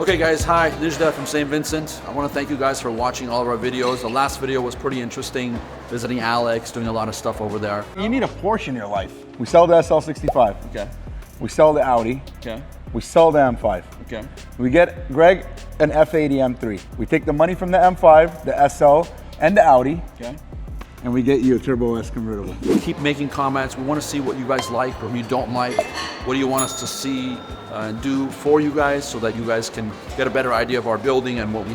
Okay guys, hi, this is Dad from St. Vincent. I want to thank you guys for watching all of our videos. The last video was pretty interesting, visiting Alex, doing a lot of stuff over there. You need a Porsche in your life. We sell the SL65. Okay. We sell the Audi. Okay. We sell the M5. Okay. We get Greg an F80 M3. We take the money from the M5, the SL, and the Audi. Okay. And we get you a Turbo S convertible. Keep making comments. We want to see what you guys like, what you don't like. What do you want us to see and do for you guys so that you guys can get a better idea of our building and what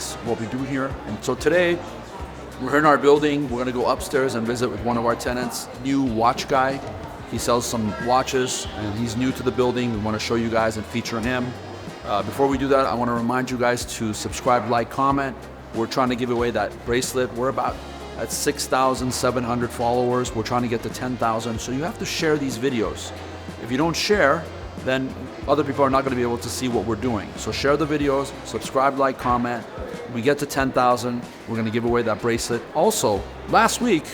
we do here. And so today, we're in our building. We're going to go upstairs and visit with one of our tenants, new watch guy. He sells some watches and he's new to the building. We want to show you guys and feature him. Before we do that, I want to remind you guys to subscribe, like, comment. We're trying to give away that bracelet. We're about at 6,700 followers. We're trying to get to 10,000. So you have to share these videos. If you don't share, then other people are not going to be able to see what we're doing. So share the videos, subscribe, like, comment. We get to 10,000, we're going to give away that bracelet. Also, last week,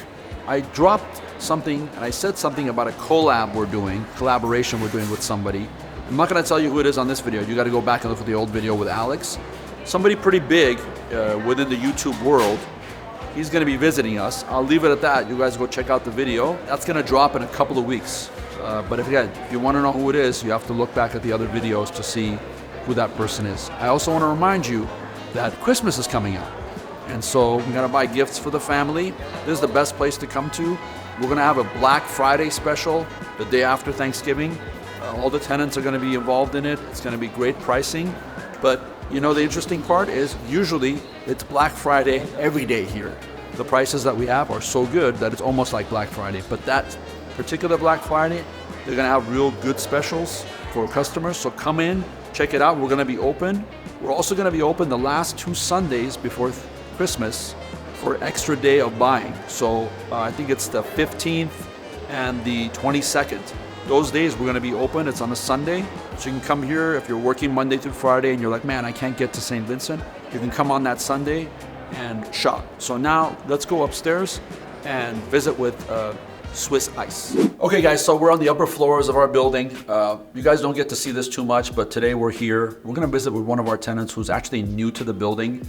I dropped something and I said something about a collaboration we're doing with somebody. I'm not going to tell you who it is on this video. You got to go back and look at the old video with Alex. Somebody pretty big within the YouTube world. He's going to be visiting us. I'll leave it at that. You guys go check out the video. That's going to drop in a couple of weeks. But if you want to know who it is, you have to look back at the other videos to see who that person is. I also want to remind you that Christmas is coming up. And so we got to buy gifts for the family. This is the best place to come to. We're going to have a Black Friday special the day after Thanksgiving. All the tenants are going to be involved in it. It's going to be great pricing. But you know, the interesting part is usually it's Black Friday every day here. The prices that we have are so good that it's almost like Black Friday. But that particular Black Friday, they're going to have real good specials for customers. So come in, check it out. We're going to be open. We're also going to be open the last 2 Sundays before Christmas for extra day of buying. So I think it's the 15th and the 22nd. Those days we're going to be open. It's on a Sunday. So you can come here if you're working Monday through Friday and you're like, man, I can't get to St. Vincent. You can come on that Sunday and shop. So now let's go upstairs and visit with Swiss Ice. Okay guys, so we're on the upper floors of our building. You guys don't get to see this too much, but today we're here. We're gonna visit with one of our tenants who's actually new to the building.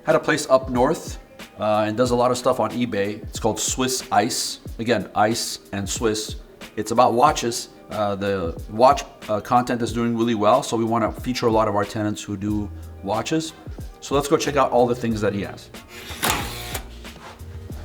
Had a place up north and does a lot of stuff on eBay. It's called Swiss Ice. Again, Ice and Swiss. It's about watches. The watch content is doing really well, so we want to feature a lot of our tenants who do watches. So let's go check out all the things that he has.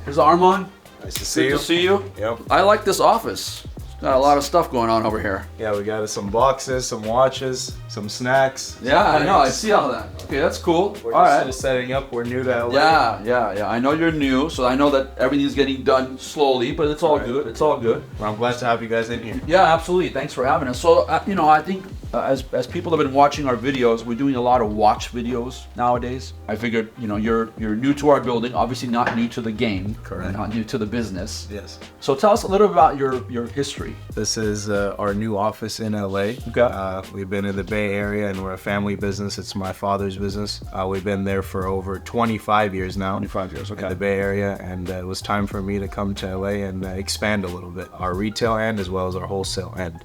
Here's Armand. Nice to see you. Good to see you. Yep. I like this office. Got a lot of stuff going on over here. Yeah, we got some boxes, some watches, some snacks. Yeah, I know. I see all that. Okay, that's cool. We're all just right. setting up. We're new to LA. Yeah. I know you're new, so I know that everything's getting done slowly, but it's all good. It's all good. Well, I'm glad to have you guys in here. Yeah, absolutely. Thanks for having us. So, you know, I think as people have been watching our videos, we're doing a lot of watch videos nowadays. I figured, you know, you're new to our building, obviously not new to the game, Correct. Not new to the business. Yes. So tell us a little about your history. This is our new office in LA. Okay. We've been in the Bay Area and we're a family business. It's my father's business. We've been there for over 25 years now. 25 years, okay. In the Bay Area, and it was time for me to come to LA and expand a little bit. Our retail end as well as our wholesale end.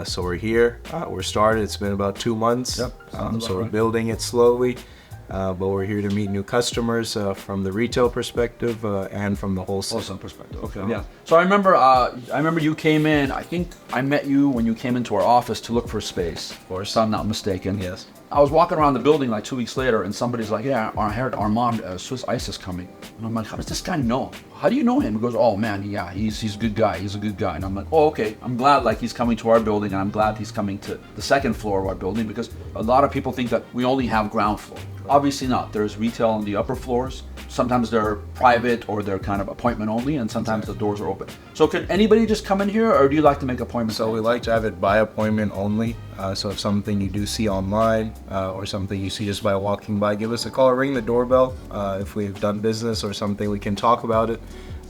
So we're here. We're started. It's been about 2 months. Yep. So we're building it slowly. But we're here to meet new customers from the retail perspective and from the wholesale perspective. Okay. Yeah. So I remember you came in. I think I met you when you came into our office to look for space, or if I'm not mistaken. Yes. I was walking around the building like 2 weeks later, and somebody's like, "Yeah, I heard Armand Swiss Ice is coming." And I'm like, "How does this guy know? How do you know him?" He goes, "Oh man, yeah, he's a good guy. He's a good guy." And I'm like, "Oh, okay. I'm glad like he's coming to our building, and I'm glad he's coming to the second floor of our building because a lot of people think that we only have ground floor. Obviously not. There's retail on the upper floors. Sometimes they're private or they're kind of appointment only, and sometimes the doors are open. So can anybody just come in here, or do you like to make appointments? So we like to have it by appointment only. So if something you do see online or something you see just by walking by, give us a call or ring the doorbell. If we've done business or something, we can talk about it.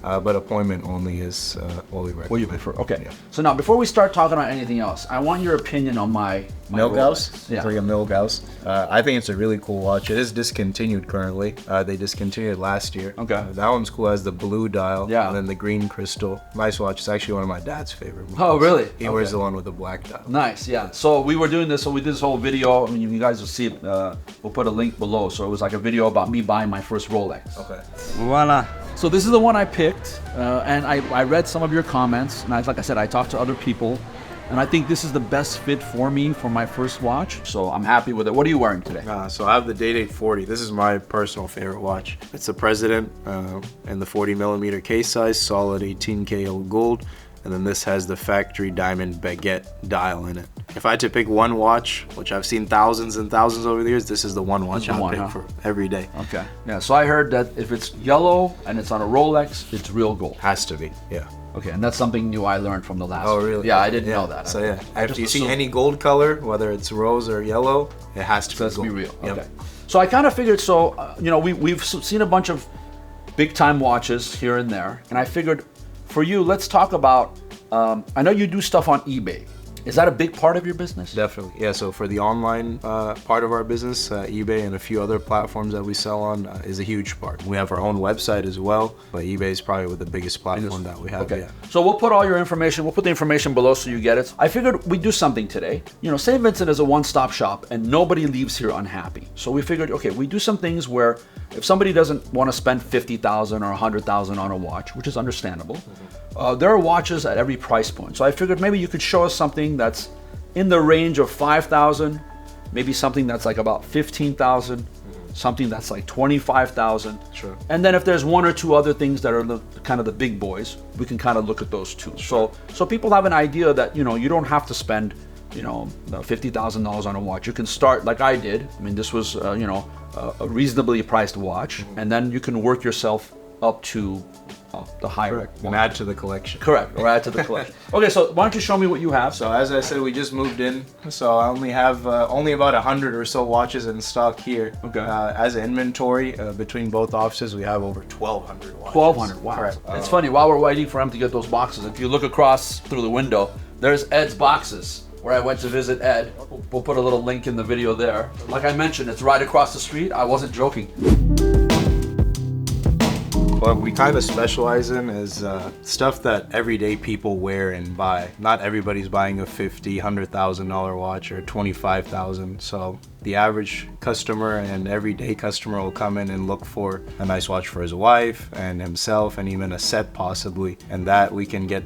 but appointment only is what we recommend. What you prefer? Okay. Yeah. So now, before we start talking about anything else, I want your opinion on my Milgauss? Rolex. Yeah. It's like a Milgauss. I think it's a really cool watch. It is discontinued currently. They discontinued it last year. Okay. That one's cool. It has the blue dial. Yeah. And then the green crystal. Nice watch. It's actually one of my dad's favorite. Oh, really? He wears the one with the black dial. Nice, yeah. So we were doing this, so we did this whole video. I mean, you guys will see it. We'll put a link below. So it was like a video about me buying my first Rolex. Okay. Voila. So this is the one I picked, and I read some of your comments, and like I said, I talked to other people, and I think this is the best fit for me for my first watch. So I'm happy with it. What are you wearing today? So I have the Day-Date 40. This is my personal favorite watch. It's the President in the 40 millimeter case size, solid 18K yellow gold. And then this has the factory diamond baguette dial in it. If I had to pick one watch, which I've seen thousands and thousands over the years, this is the one watch I'll pick for every day. Okay. Yeah, so I heard that if it's yellow and it's on a Rolex, it's real gold. Has to be, yeah. Okay, and that's something new I learned from the last Oh, one. really? Yeah, I didn't know that. So yeah, I if just you see assumed- any gold color, whether it's rose or yellow, it has to So be that's to gold. be real. Yep. Okay. So I kind of figured, so, we've seen a bunch of big time watches here and there, and I figured for you, let's talk about, I know you do stuff on eBay. Is that a big part of your business? Definitely, yeah. So for the online part of our business, eBay and a few other platforms that we sell on is a huge part. We have our own website as well, but eBay is probably the biggest platform that we have. Okay. Yeah. So we'll put all your information, we'll put the information below so you get it. I figured we'd do something today. St. Vincent is a one-stop shop and nobody leaves here unhappy. So we figured, okay, we do some things where if somebody doesn't want to spend $50,000 or $100,000 on a watch, which is understandable, there are watches at every price point. So I figured maybe you could show us something that's in the range of $5,000, maybe something that's like about $15,000, something that's like $25,000. Sure. And then if there's one or two other things that are kind of the big boys, we can kind of look at those too. So people have an idea that you don't have to spend $50,000 on a watch. You can start like I did. I mean, this was a reasonably priced watch, and then you can work yourself up to the higher. Correct. And add to the collection. Correct, or add to the collection. Okay, so why don't you show me what you have? So as I said, we just moved in, so I only have only about 100 or so watches in stock here. Okay. As inventory between both offices, we have over 1,200 watches. 1,200. Wow. Correct. It's funny. While we're waiting for him to get those boxes, if you look across through the window, there's Ed's boxes. Where I went to visit Ed. We'll put a little link in the video there. Like I mentioned, it's right across the street. I wasn't joking. What we kind of specialize in is stuff that everyday people wear and buy. Not everybody's buying a $50,000, $100,000 watch or $25,000. So the average customer and everyday customer will come in and look for a nice watch for his wife and himself, and even a set possibly. And that we can get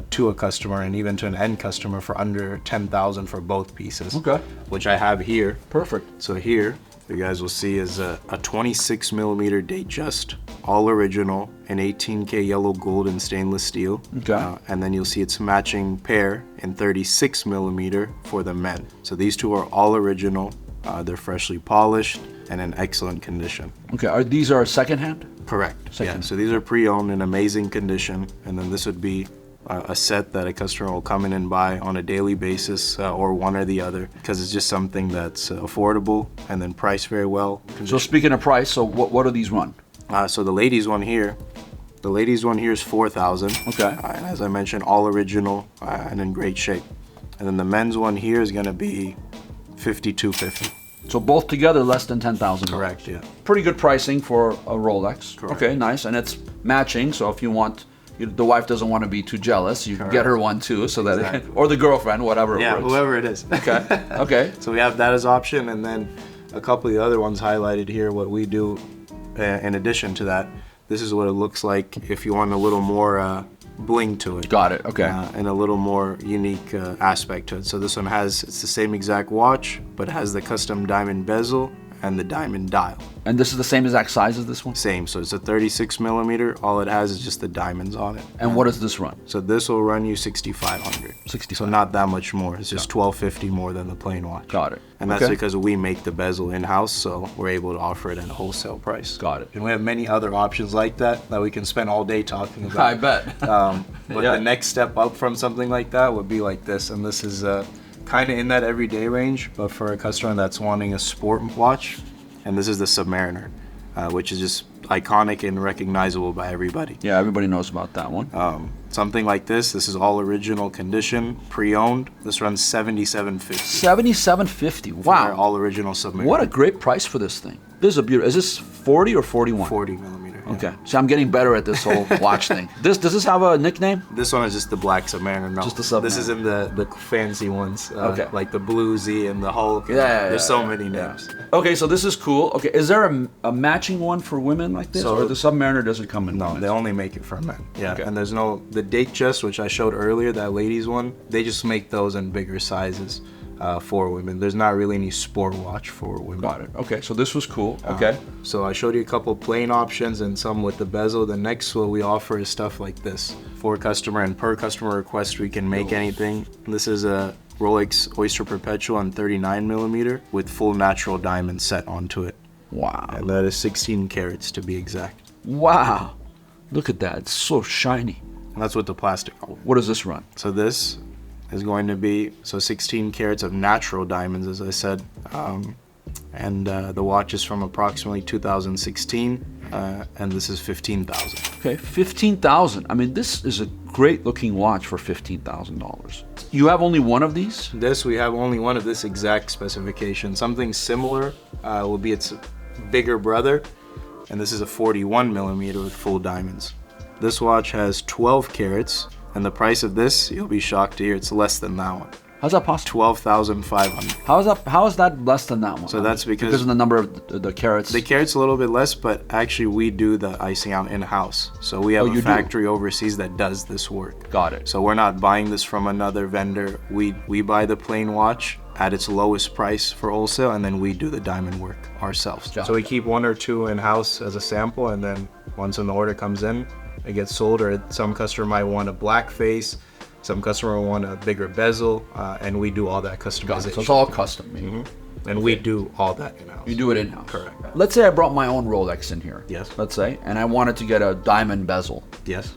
to a customer and even to an end customer for under $10,000 for both pieces. Okay. Which I have here. Perfect. So here, you guys will see is a 26 millimeter Datejust, all original, in 18K yellow gold and stainless steel. Okay. And then you'll see its matching pair in 36 millimeter for the men. So these two are all original. They're freshly polished and in excellent condition. Okay, these are secondhand? Correct. Second. Yeah, so these are pre-owned in amazing condition, and then this would be a set that a customer will come in and buy on a daily basis, or one or the other, because it's just something that's affordable and then priced very well. So speaking of price, so what do these run? So the ladies one here is 4,000. Okay. And as I mentioned, all original and in great shape. And then the men's one here is gonna be 5,250. So both together less than $10,000. Correct. Yeah. Pretty good pricing for a Rolex. Correct. Okay, nice, and it's matching. So if you want, the wife doesn't want to be too jealous, you can get her one too, so that Exactly. or the girlfriend, whatever. Yeah, it works. whoever it is. Okay. Okay. So we have that as option, and then a couple of the other ones highlighted here. What we do in addition to that, this is what it looks like if you want a little more bling to it. Got it. Okay. And a little more unique aspect to it. So this one it's the same exact watch, but it has the custom diamond bezel and the diamond dial. And this is the same exact size as this one? Same, so it's a 36 millimeter. All it has is just the diamonds on it. And what does this run? So this will run you 6,500. 65. So not that much more. It's just 1,250 more than the plain watch. Got it. And that's Okay. because we make the bezel in-house, so we're able to offer it at a wholesale price. Got it. And we have many other options like that we can spend all day talking about. I bet. But Yeah. the next step up from something like that would be like this, and this is kind of in that everyday range, but for a customer that's wanting a sport watch, and this is the Submariner. which is just iconic and recognizable by everybody. Yeah, everybody knows about that one. Something like this is all original condition, pre-owned. This runs $77.50. $77.50. Our Wow. all original Submariner. What a great price for this thing. This is a beautiful. Is this 40 or 41? 40 millimeter. Yeah. Okay. So I'm getting better at this whole watch thing. Does this have a nickname? This one is just the black Submariner. No, Just the Submariner. This is in the fancy ones. Okay. Like the Blue Z and the Hulk. Yeah, There's so many names. Okay, so this is cool. Okay, is there a matching one for women like this, So- or the Submariner doesn't come in? No, women's? they only make it for men. Yeah, Okay. and there's no the date chest, which I showed earlier, that ladies one. They just make those in bigger sizes for women. There's not really any sport watch for women. Got it. Okay, so this was cool. Okay. So I showed you a couple plain options and some with the bezel. The next what we offer is stuff like this for customer, and per customer request we can make anything. This is a Rolex Oyster Perpetual on 39 millimeter with full natural diamond set onto it, Wow. and that is 16 carats to be exact. Wow. Look at that. It's so shiny. And that's with the plastic. What does this run? So this is going to be 16 carats of natural diamonds, as I said, and the watch is from approximately 2016, and this is 15,000. Okay, 15,000. I mean, this is a great looking watch for $15,000. You have only one of these? This we have only one of this exact specification. Something similar will be its bigger brother, and this is a 41 millimeter with full diamonds. This watch has 12 carats, and the price of this, you'll be shocked to hear, it's less than that one. How's that possible? 12,500. How is that less than that one? So that's because of the number of the carats. The carats a little bit less, but actually we do the icing out in-house. So we have you a do? factory overseas that does this work. Got it. So we're not buying this from another vendor. We buy the plain watch at its lowest price for wholesale, and then we do the diamond work ourselves. Got So we keep one or two in-house as a sample, and then once an order comes in, it gets sold, or some customer might want a black face, some customer will want a bigger bezel, and we do all that Got it. customization. So it's all custom made. And we do all that in-house. You do it in-house. Correct. Let's say I brought my own Rolex in here. Yes. Let's say, and I wanted to get a diamond bezel. Yes,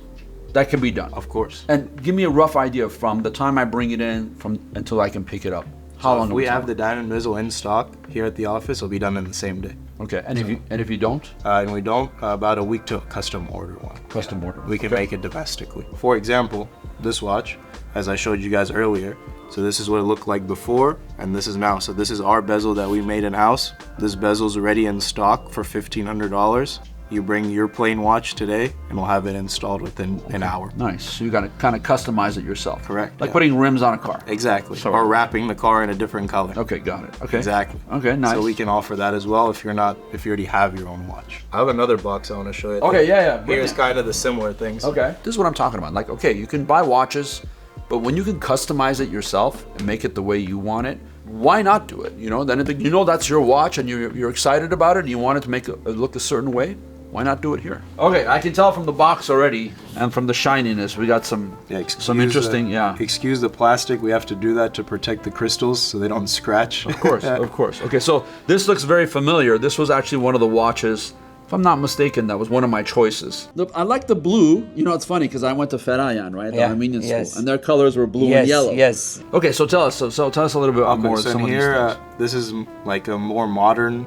That can be done. of course. And give me a rough idea from the time I bring it in from until I can pick it up. How long? If do we we have the diamond bezel in stock here at the office, it'll be done in the same day. Okay. And if you don't, And we don't, about a week to custom order one. custom order. We can Okay. make it domestically. For example, this watch, as I showed you guys earlier, so this is what it looked like before, and this is now. So this is our bezel that we made in-house. This bezel's already in stock for $1,500. You bring your plain watch today, and we'll have it installed within an hour. Nice. So you got to kind of customize it yourself. Correct, Like yeah. putting rims on a car. Exactly. So- Or wrapping the car in a different color. Okay, got it. Okay. Exactly. Okay, nice. So we can offer that as well if you already have your own watch. I have another box I want to show you. Okay, yeah. Bring Here's it. kind of the similar things. Okay. This is what I'm talking about. Like, okay, you can buy watches, but when you can customize it yourself and make it the way you want it, why not do it? You know, then you know that's your watch and you're excited about it and you want it to make it look a certain way. Why not do it here? Okay, I can tell from the box already and from the shininess, we got some interesting, yeah. Excuse the plastic. We have to do that to protect the crystals so they don't scratch. Of course, of course. Okay, so this looks very familiar. This was actually one of the watches. If I'm not mistaken, that was one of my choices. Look, I like the blue. You know, it's funny because I went to Ferayan, right? The Yeah, Armenian yes. school, and their colors were blue and Yes, yellow. yes. Okay, so tell us. So tell us a little bit more. So Some in of these here, things. this is like a more modern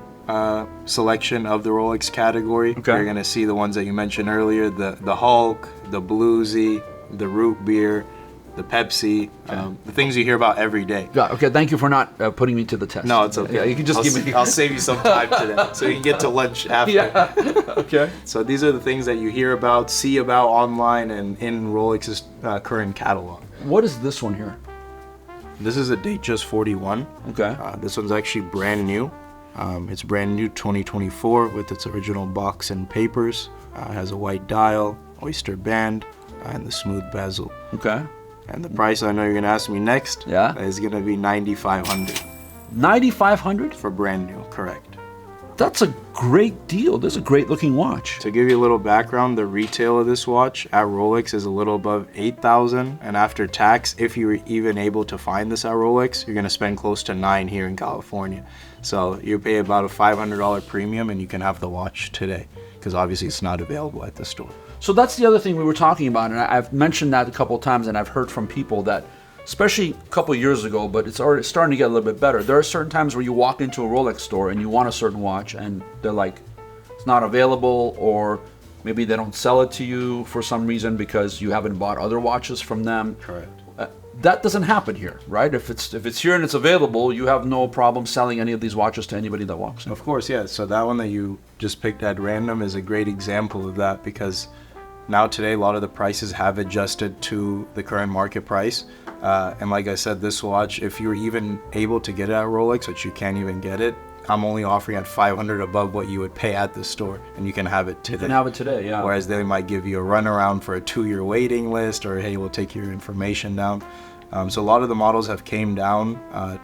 selection of the Rolex category. Okay. You're gonna see the ones that you mentioned earlier: the Hulk, the Blue Z, the Root Beer, the Pepsi, the things you hear about every day. Yeah, okay, thank you for not putting me to the test. No, it's okay. Yeah, you can just give me. I'll save you some time today, so you can get to lunch after. Yeah. Okay. So these are the things that you hear about, see about online, and in Rolex's current catalog. What is this one here? This is a Datejust 41. Okay. This one's actually brand new. It's brand new 2024 with its original box and papers. It has a white dial, oyster band, and the smooth bezel. Okay. And the price I know you're gonna ask me next Yeah? is gonna be $9,500 $9,500? for brand new, correct. That's a great deal. This is a great looking watch. To give you a little background, the retail of this watch at Rolex is a little above $8,000, and after tax, if you were even able to find this at Rolex, you're gonna spend close to $9,000 here in California. So you pay about a $500 premium, and you can have the watch today, because obviously it's not available at the store. So that's the other thing we were talking about, and I've mentioned that a couple of times, and I've heard from people that, especially a couple of years ago, but it's already starting to get a little bit better. There are certain times where you walk into a Rolex store and you want a certain watch, and they're like, it's not available, or maybe they don't sell it to you for some reason because you haven't bought other watches from them. Correct. That doesn't happen here, right? If it's here and it's available, you have no problem selling any of these watches to anybody that walks in. Of course, yeah. So that one that you just picked at random is a great example of that, because now today a lot of the prices have adjusted to the current market price. And like I said, this watch, if you're even able to get it at Rolex, which you can't even get it, I'm only offering at 500 above what you would pay at the store, and you can have it today. You can have it today, yeah. Whereas they might give you a runaround for a 2-year waiting list, or hey, we'll take your information down. So a lot of the models have came down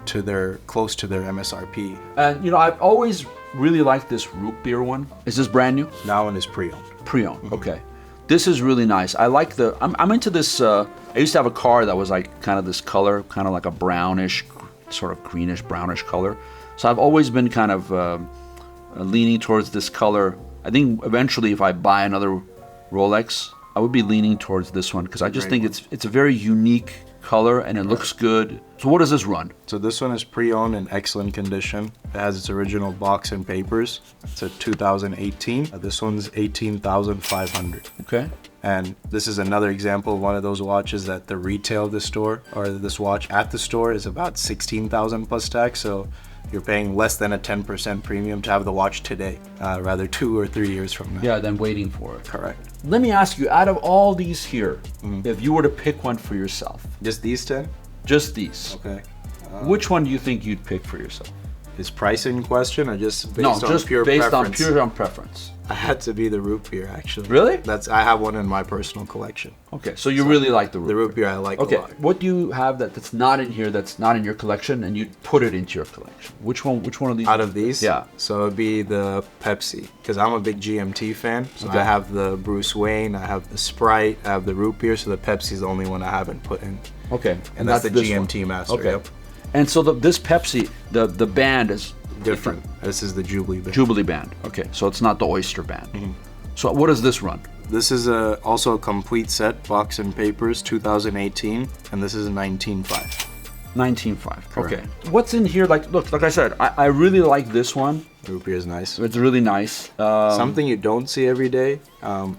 to close to their MSRP. And I've always really liked this root beer one. Is this brand new? That one is pre-owned. Pre-owned, okay. This is really nice. I like I'm into this. I used to have a car that was like kind of this color, kind of like a brownish, sort of greenish brownish color. So I've always been kind of leaning towards this color. I think eventually, if I buy another Rolex, I would be leaning towards this one, because I just think it's a very unique color and it looks good. So what does this run? So this one is pre-owned in excellent condition. It has its original box and papers. It's a 2018. This one's 18,500. Okay. And this is another example of one of those watches that the retail of the store, or this watch at the store, is about 16,000 plus tax. So you're paying less than a 10% premium to have the watch today, rather 2 or 3 years from now. Yeah, then waiting for it. Correct. Let me ask you, out of all these here, if you were to pick one for yourself, Just these 10? just these, Okay. which one do you think you'd pick for yourself? Is price in question, or just based No, on just pure based preference? on preference. I had to be the root beer, actually. Really? I have one in my personal collection. Okay, so you really like the root The root beer I like Okay, a lot. what do you have that's not in here, that's not in your collection, and you'd put it into your collection? Which one of these? Out of these? Yeah. So it'd be the Pepsi, because I'm a big GMT fan. So Okay. I have the Bruce Wayne, I have the Sprite, I have the root beer, so the Pepsi's the only one I haven't put in. Okay, And that's the this GMT one. Master. Okay, Yep. and so this Pepsi, the band is Different. This is the Jubilee band. Jubilee band. Okay, so it's not the Oyster band. So what does this run? This is also a complete set, box and papers, 2018, and this is a 19.5. 19.5. Correct. Okay. What's in here? Like I said, I really like this one. Root beer is nice. It's really nice. Something you don't see every day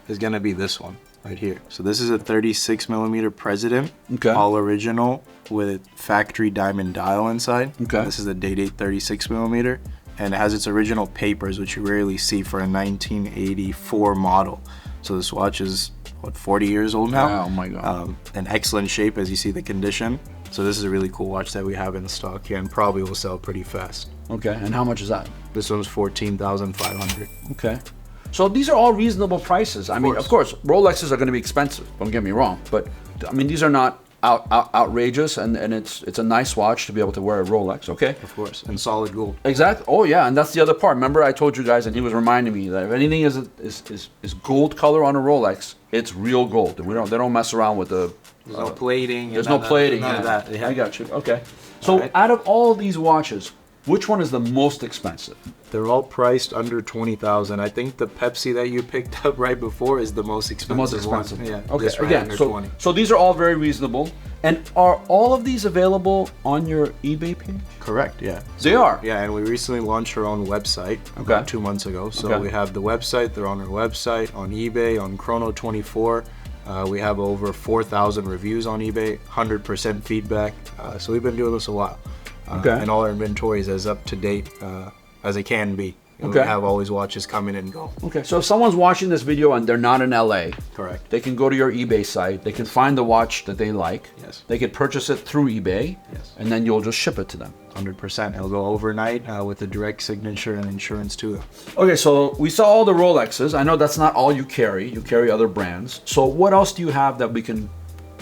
is gonna be this one right here. So this is a 36 millimeter President, Okay. all original with factory diamond dial inside. Okay. This is a date 36 millimeter, and it has its original papers, which you rarely see for a 1984 model. So this watch is what, 40 years old now? Oh my God. In excellent shape, as you see the condition. So this is a really cool watch that we have in stock here, and probably will sell pretty fast. Okay, and how much is that? This one's 14,500. Okay. So these are all reasonable prices. I mean, of course, Rolexes are going to be expensive. Don't get me wrong, but I mean, these are not outrageous, and it's a nice watch to be able to wear a Rolex. Okay. Of course, and solid gold. Exactly. Oh yeah, and that's the other part. Remember, I told you guys, and he was reminding me that if anything is gold color on a Rolex, it's real gold. They don't mess around with the. There's no plating. There's no plating. None of that. Yeah. I got you. Okay. So Alright. out of all these watches, which one is the most expensive? They're all priced under 20,000. I think the Pepsi that you picked up right before is the most The expensive. most expensive. One. Yeah. Okay. this right Again, under so 20. so these are all very reasonable. And are all of these available on your eBay page? Correct. Yeah. They are. Yeah, and we recently launched our own website about 2 months ago. So Okay. we have the website. They're on our website, on eBay, on Chrono24. We have over 4,000 reviews on eBay, 100% feedback. So we've been doing this a while. Okay. And all our inventory is as up to date as it can be. And Okay. We have all these watches come in and go. Okay. So if someone's watching this video and they're not in LA, Correct. they can go to your eBay site. They can find the watch that they like. Yes. They could purchase it through eBay. Yes. And then you'll just ship it to them. 100%. It'll go overnight with a direct signature and insurance to them. Okay, so we saw all the Rolexes. I know that's not all you carry. You carry other brands. So what else do you have that we can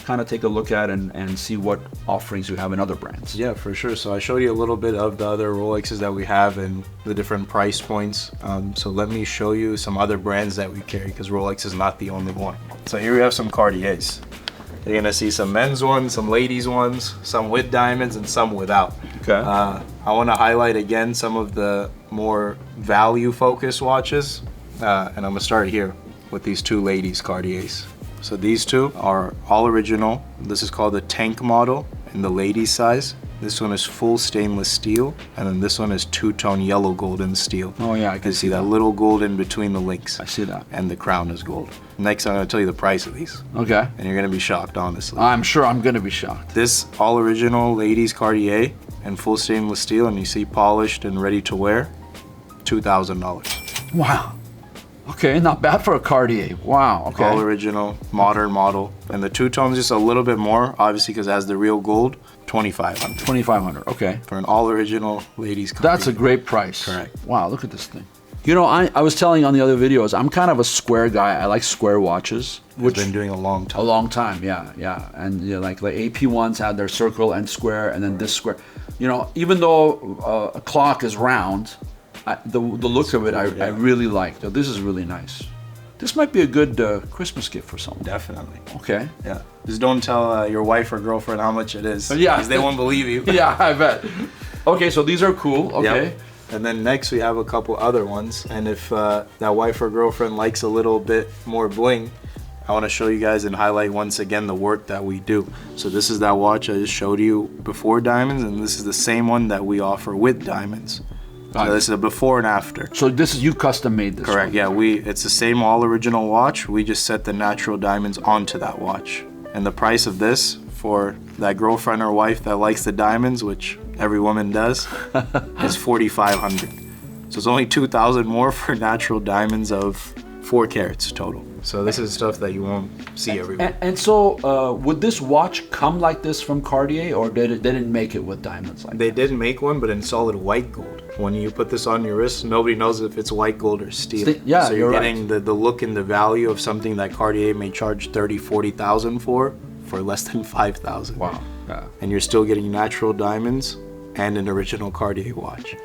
kind of take a look at and see what offerings you have in other brands? Yeah, for sure. So I showed you a little bit of the other Rolexes that we have and the different price points. So let me show you some other brands that we carry, because Rolex is not the only one. So here we have some Cartiers. You're gonna see some men's ones, some ladies ones, some with diamonds and some without. Okay. I want to highlight again some of the more value-focused watches, and I'm gonna start here with these 2 ladies Cartiers. So these 2 are all original. This is called the tank model in the ladies size. This one is full stainless steel, and then this one is two-tone yellow golden steel. Oh yeah, I You can see that little gold in between the links. I see that. And the crown is gold. Next, I'm going to tell you the price of these, Okay. and you're going to be shocked, honestly. I'm sure I'm gonna be shocked. This all original ladies Cartier and full stainless steel, and you see polished and ready to wear, $2,000. Wow. Okay, not bad for a Cartier. Wow. Okay. All original, modern model, and the two-tone's just a little bit more, obviously, because it has the real gold. 2,500 $2,500. Okay. for an all original ladies Cartier. That's a great price. Correct. Wow, look at this thing. You know, I was telling you on the other videos, I'm kind of a square guy. I like square watches. Which been doing a long time. A long time, yeah. And you know, like the AP ones had their circle and square, and then this square. You know, even though a clock is round, the look of it, I really like. So this is really nice. This might be a good Christmas gift for someone. Definitely. Okay. Yeah. Just don't tell your wife or girldiend how much it is. Yeah. Because they won't believe you. Yeah, I bet. Okay, so these are cool. Okay. Yep. And then next we have a couple other ones. And if that wife or girlfriend likes a little bit more bling, I want to show you guys and highlight once again the work that we do. So this is that watch I just showed you before diamonds, and this is the same one that we offer with diamonds. So this is a before and after. So this is you custom made this. Correct. One. Yeah, it's the same all original watch. We just set the natural diamonds onto that watch. And the price of this for that girlfriend or wife that likes the diamonds, which every woman does, is $4,500. So it's only $2,000 more for natural diamonds of 4 carats total. So this is stuff that you won't see everywhere. And so, would this watch come like this from Cartier, or they didn't make it with diamonds like They did make one, but in solid white gold. When you put this on your wrist, nobody knows if it's white gold or steel. Yeah, so you're right. getting the look and the value of something that Cartier may charge $30,000, $40,000 for less than $5,000. Wow. Yeah. And you're still getting natural diamonds and an original Cartier watch.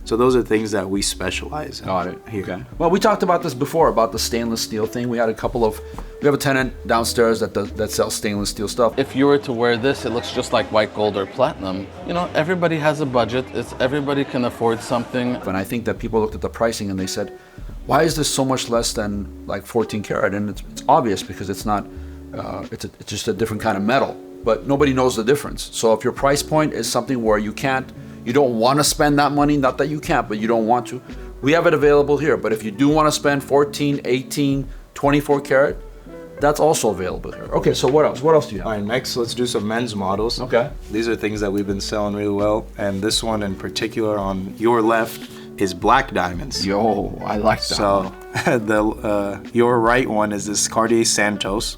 So those are things that we specialize in. Got it. Here. Okay. Well, we talked about this before about the stainless steel thing. We have a tenant downstairs that sells stainless steel stuff. If you were to wear this, it looks just like white gold or platinum. You know, everybody has a budget. Everybody can afford something. And I think that people looked at the pricing and they said, why is this so much less than like 14 karat? And it's obvious because it's not, it's just a different kind of metal, but nobody knows the difference. So if your price point is something where you don't want to spend that money, not that you can't, but you don't want to, we have it available here. But if you do want to spend 14, 18, 24 karat, that's also available here. Okay, so what else? What else do you have? All right, next let's do some men's models. Okay. These are things that we've been selling really well. And this one in particular on your left is black diamonds. Yo, I like that. So your right one is this Cartier Santos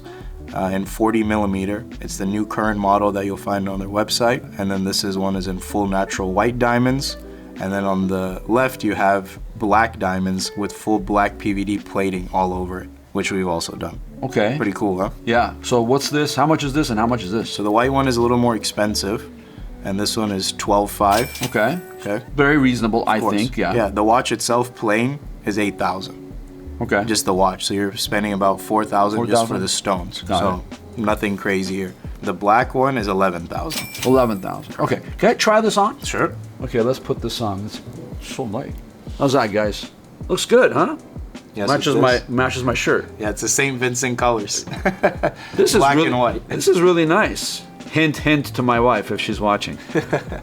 in 40 millimeter. It's the new current model that you'll find on their website. And then this one is in full natural white diamonds. And then on the left you have black diamonds with full black PVD plating all over it, which we've also done. Okay. Pretty cool, huh? Yeah. So what's this? How much is this and how much is this? So the white one is a little more expensive, and this one is $12,500. Okay. Okay. Very reasonable, I Of course. think. Yeah. Yeah. The watch itself plain is $8,000. Okay. Just the watch. So you're spending about $4,000 just for the stones. Got so nothing crazy here. The black one is $11,000. 11,000. Okay. Can I try this on? Sure. Okay, let's put this on. It's so light. How's that, guys? Looks good, huh? Yes, matches my shirt. Yeah, it's the same Vincent colors. This is black really, and white. This is really nice. Hint, hint to my wife if she's watching.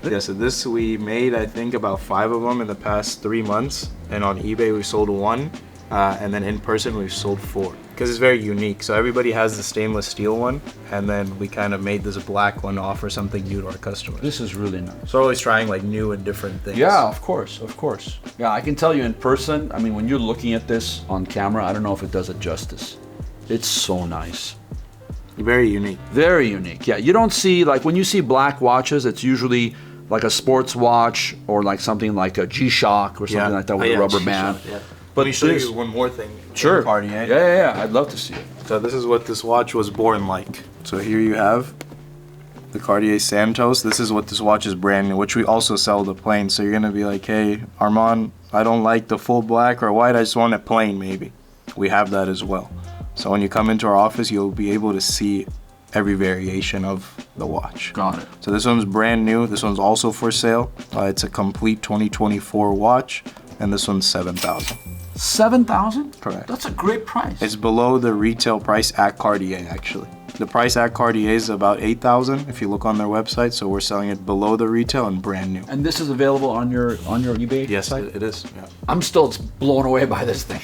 Yeah, so this we made, I think, about 5 of them in the past 3 months. And on eBay, we sold 1. And then in person, we've sold 4. Because it's very unique. So everybody has the stainless steel one. And then we kind of made this black one to offer something new to our customers. This is really nice. So we're always trying like new and different things. Yeah, of course, of course. Yeah, I can tell you in person, I mean, when you're looking at this on camera, I don't know if it does it justice. It's so nice. Very unique. Very unique. Yeah, you don't see, like when you see black watches, it's usually like a sports watch or like something like a G-Shock or something like that with a rubber band. Yeah. But Let me show you one more thing. Sure. Cartier. Yeah. I'd love to see it. So this is what this watch was born like. So here you have the Cartier Santos. This is what this watch is brand new, which we also sell the plain. So you're gonna be like, hey, Armand, I don't like the full black or white. I just want it plain, maybe. We have that as well. So when you come into our office, you'll be able to see every variation of the watch. Got it. So this one's brand new. This one's also for sale. It's a complete 2024 watch, and this one's $7,000. 7,000? Correct. That's a great price. It's below the retail price at Cartier, actually. The price at Cartier is about $8,000 if you look on their website. So we're selling it below the retail and brand new. And this is available on your eBay Yes, site? it is. Yeah. I'm still blown away by this thing.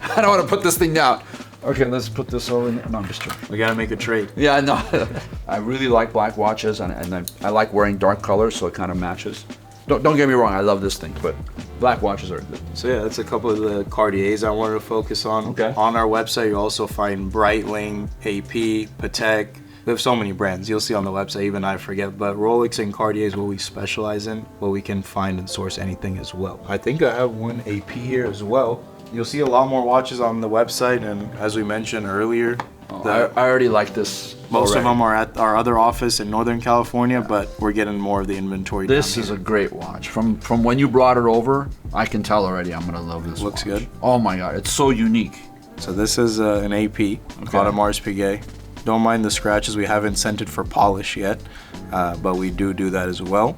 I don't want to put this thing down. Okay, let's put this over in. No, I'm just joking. We gotta make a trade. Yeah, I know. I really like black watches, and I like wearing dark colors, so it kind of matches. Don't get me wrong, I love this thing, but black watches are good. So yeah, that's a couple of the Cartiers I wanted to focus on. Okay. On our website, you also find Breitling, AP, Patek. We have so many brands. You'll see on the website, even I forget, but Rolex and Cartier is what we specialize in, where we can find and source anything as well. I think I have one AP here as well. You'll see a lot more watches on the website, and as we mentioned earlier, I already like this. most of already. them are at our other office in Northern California, but we're getting more of the inventory This down is here. a great watch. From when you brought it over, I can tell already I'm gonna love this Looks watch. good. Oh my God, it's so unique. So this is an AP, Audemars Piguet. Don't mind the scratches. We haven't sent it for polish yet, but we do that as well.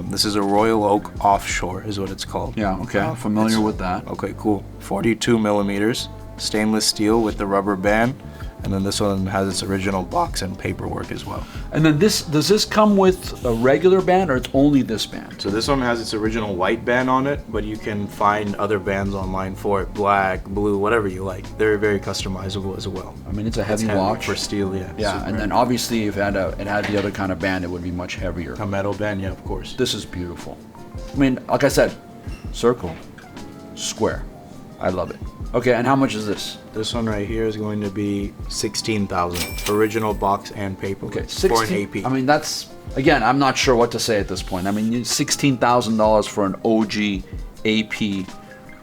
This is a Royal Oak Offshore is what it's called. Yeah, okay, I'm familiar with that. Okay, cool. 42 millimeters, stainless steel with the rubber band. And then this one has its original box and paperwork as well. And then does this come with a regular band or it's only this band? So this one has its original white band on it, but you can find other bands online for it, black, blue, whatever you like. They're very customizable as well. I mean, it's a heavy Heavy watch. for steel, yeah. Yeah, super and then heavy. obviously if it had the other kind of band, it would be much heavier. A metal band, yeah, of course. This is beautiful. I mean, like I said, circle, square. I love it. Okay, and how much is this? This one right here is going to be $16,000. Original box and paper. Okay, for an AP. I mean, that's, again, I'm not sure what to say at this point. I mean, $16,000 for an OG AP.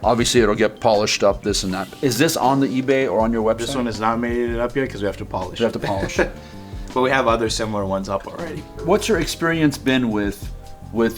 Obviously, it'll get polished up, this and that. Is this on the eBay or on your website? This one has not made it up yet because we have to polish You have to polish it. But we have other similar ones up already. What's your experience been with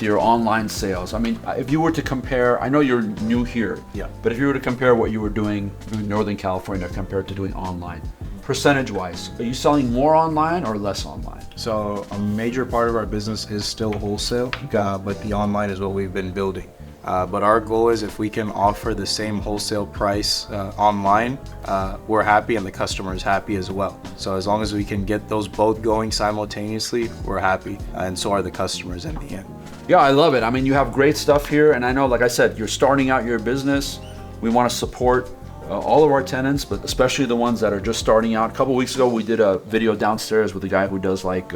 your online sales? I mean, if you were to compare, I know you're new here, Yeah. but if you were to compare what you were doing in Northern California compared to doing online, percentage-wise, are you selling more online or less online? So a major part of our business is still wholesale, but the online is what we've been building. But our goal is if we can offer the same wholesale price online, we're happy and the customer is happy as well. So as long as we can get those both going simultaneously, we're happy, and so are the customers in the end. Yeah, I love it. I mean, you have great stuff here, and I know, like I said, you're starting out your business. We want to support all of our tenants, but especially the ones that are just starting out. A couple weeks ago, we did a video downstairs with a guy who does like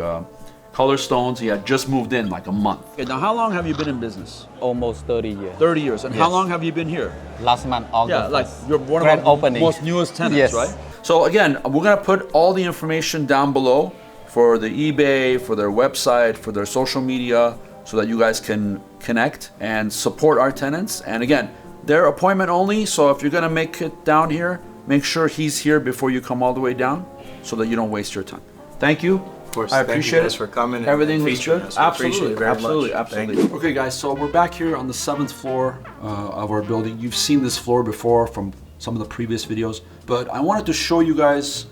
color stones. He had just moved in like a month. Okay, now how long have you been in business? Almost 30 years. 30 years. And how Yes. long have you been here? Last month, August. Yeah, like you're one Grand of our opening. most newest tenants, Yes. right? So again, we're gonna put all the information down below for the eBay, for their website, for their social media, so that you guys can connect and support our tenants. And again, they're appointment only, so if you're gonna make it down here, make sure he's here before you come all the way down, so that you don't waste your time. Thank you. Of course, I thank you appreciate guys it for coming and Everything looks featuring good. us. We appreciate it very absolutely, much. absolutely. Thank you. Okay, guys, so we're back here on the 7th floor of our building. You've seen this floor before from some of the previous videos, but I wanted to show you guys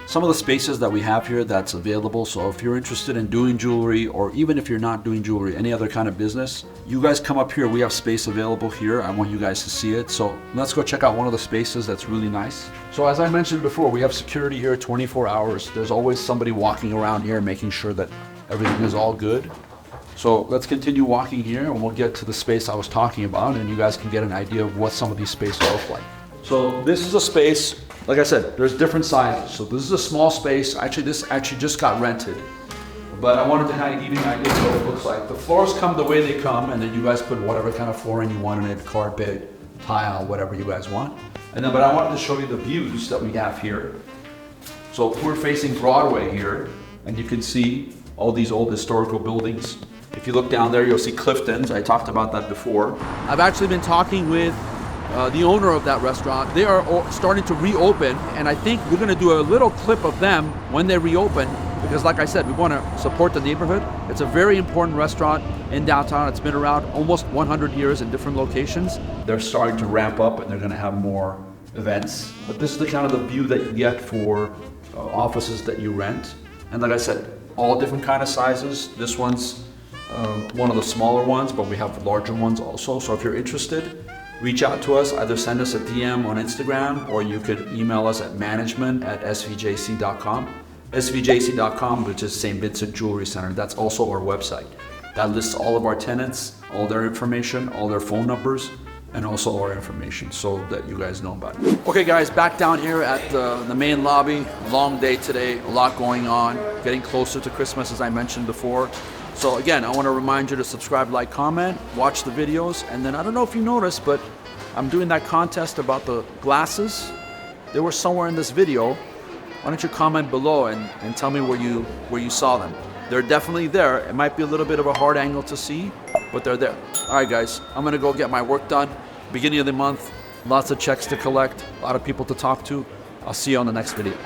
some of the spaces that we have here that's available. So if you're interested in doing jewelry, or even if you're not doing jewelry, any other kind of business, you guys come up here. We have space available here. I want you guys to see it. So let's go check out one of the spaces that's really nice. So as I mentioned before, we have security here 24 hours. There's always somebody walking around here making sure that everything is all good. So let's continue walking here and we'll get to the space I was talking about, and you guys can get an idea of what some of these spaces look like. So this is a space, like I said, there's different sizes. So this is a small space. Actually, this actually just got rented, but I wanted to kind of give you an idea of what it looks like. The floors come the way they come, and then you guys put whatever kind of flooring you want in it, carpet, tile, whatever you guys want. And then, but I wanted to show you the views that we have here. So we're facing Broadway here, and you can see all these old historical buildings. If you look down there, you'll see Clifton's. I talked about that before. I've actually been talking with the owner of that restaurant. They are starting to reopen, and I think we're going to do a little clip of them when they reopen, because like I said, we want to support the neighborhood. It's a very important restaurant in downtown. It's been around almost 100 years in different locations. They're starting to ramp up, and they're going to have more events. But this is the kind of the view that you get for offices that you rent. And like I said, all different kind of sizes. This one's one of the smaller ones, but we have larger ones also. So if you're interested, reach out to us, either send us a DM on Instagram, or you could email us at management@svjc.com, svjc.com, which is St. Vincent Jewelry Center. That's also our website. That lists all of our tenants, all their information, all their phone numbers, and also our information so that you guys know about it. Okay guys, back down here at the main lobby. Long day today, a lot going on, getting closer to Christmas as I mentioned before. So again, I want to remind you to subscribe, like, comment, watch the videos, and then I don't know if you noticed, but I'm doing that contest about the glasses. They were somewhere in this video. Why don't you comment below and tell me where you saw them. They're definitely there. It might be a little bit of a hard angle to see, but they're there. All right, guys, I'm gonna go get my work done. Beginning of the month, lots of checks to collect, a lot of people to talk to. I'll see you on the next video.